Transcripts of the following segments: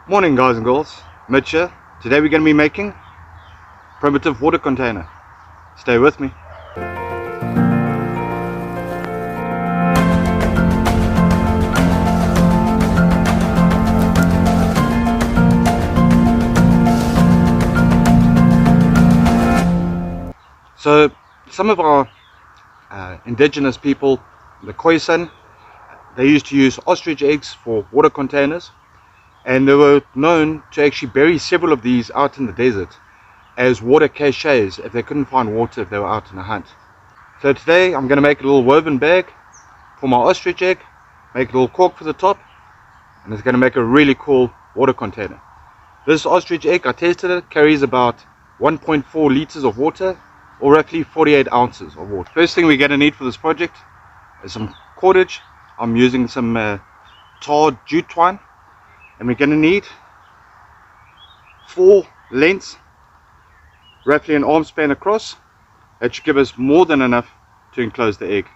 Morning guys and girls, Mitch here. Today we're going to be making primitive water container. Stay with me. So some of our indigenous people, the Khoisan, they used to use ostrich eggs for water containers, and they were known to actually bury several of these out in the desert as water caches if they couldn't find water if they were out on a hunt. So today I'm going to make a little woven bag for my ostrich egg, make a little cork for the top, and it's going to make a really cool water container. This ostrich egg, I tested it, carries about 1.4 liters of water, or roughly 48 ounces of water. First thing we're going to need for this project is some cordage. I'm using some tarred jute twine, and we're going to need 4 lengths, roughly an arm span across. That should give us more than enough to enclose the egg.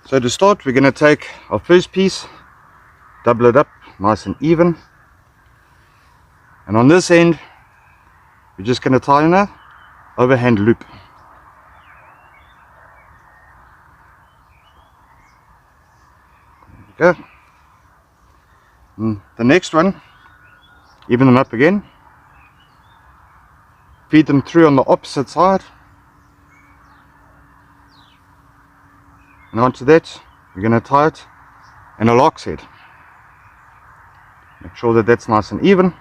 So to start, we're going to take our first piece, double it up nice and even, and on this end we're just going to tie in a overhand loop. There we go. And the next one, even them up again, feed them through on the opposite side, and onto that we're going to tie it in a lark's head. Make sure that that's nice and even,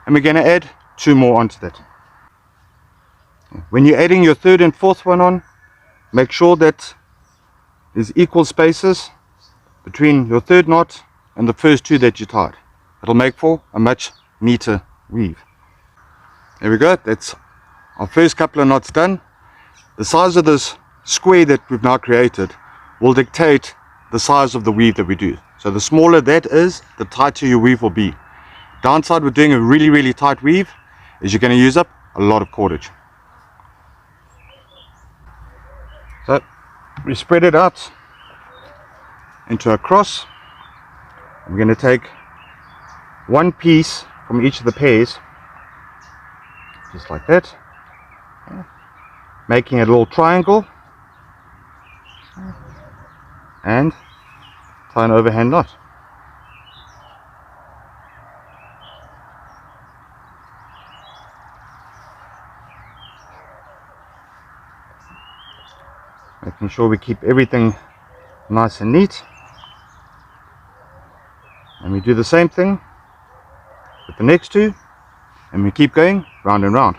and we're going to add 2 more onto that. When you're adding your 3rd and 4th one on, make sure that there's equal spaces between your 3rd knot and the first 2 that you tied. It'll make for a much neater weave. There we go, that's our first couple of knots done. The size of this square that we've now created will dictate the size of the weave that we do. So the smaller that is, the tighter your weave will be. Downside with doing a really tight weave is you're going to use up a lot of cordage. So we spread it out into a cross. We're going to take 1 piece from each of the pairs, just like that, making a little triangle, and tie an overhand knot. Making sure we keep everything nice and neat, and we do the same thing with the next 2, and we keep going round and round.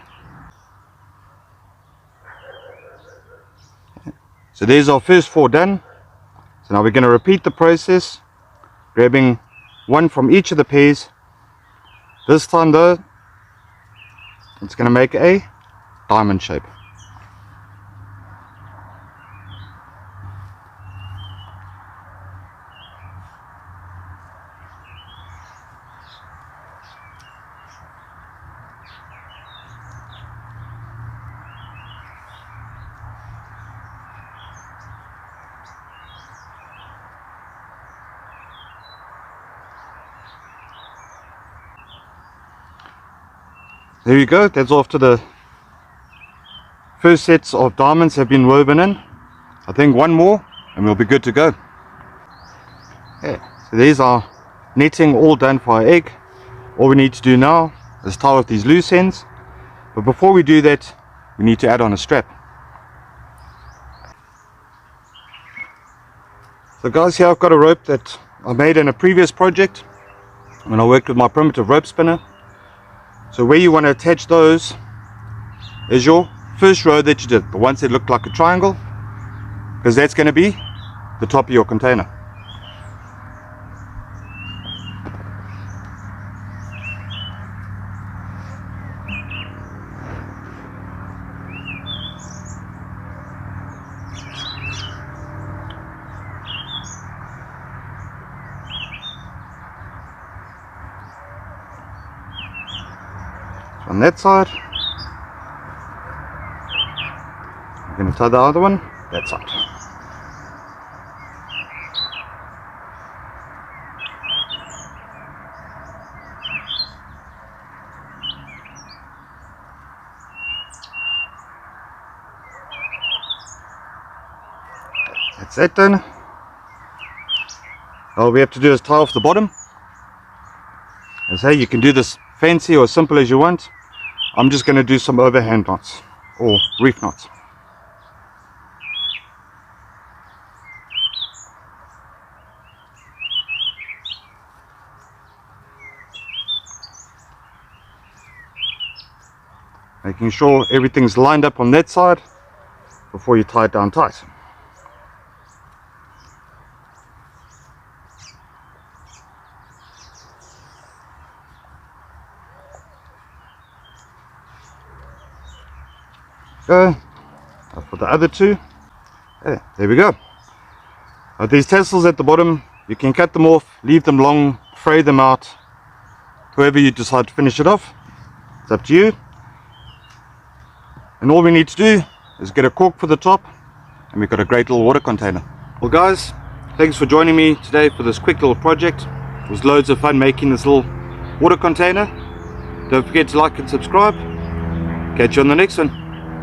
So there's our first 4 done. So now we're going to repeat the process, grabbing 1 from each of the pairs. This time though, it's going to make a diamond shape. There you go, that's after the first sets of diamonds have been woven in. I think 1 more and we'll be good to go. Yeah, so there's our netting all done for our egg. All we need to do now is tie off these loose ends, but before we do that we need to add on a strap. So guys, here I've got a rope that I made in a previous project when I worked with my primitive rope spinner. So where you want to attach those is your first row that you did, the ones that look like a triangle, because that's going to be the top of your container. On that side, I'm going to tie the other one that side. That's that done. All we have to do is tie off the bottom. As I say, you can do this fancy or simple as you want. I'm just going to do some overhand knots or reef knots. Making sure everything's lined up on that side before you tie it down tight. Go. For the other two. There we go. These tassels at the bottom, you can cut them off, leave them long, fray them out. However you decide to finish it off, it's up to you. And all we need to do is get a cork for the top, and we've got a great little water container. Well guys, thanks for joining me today for this quick little project. It was loads of fun making this little water container. Don't forget to like and subscribe. Catch you on the next one.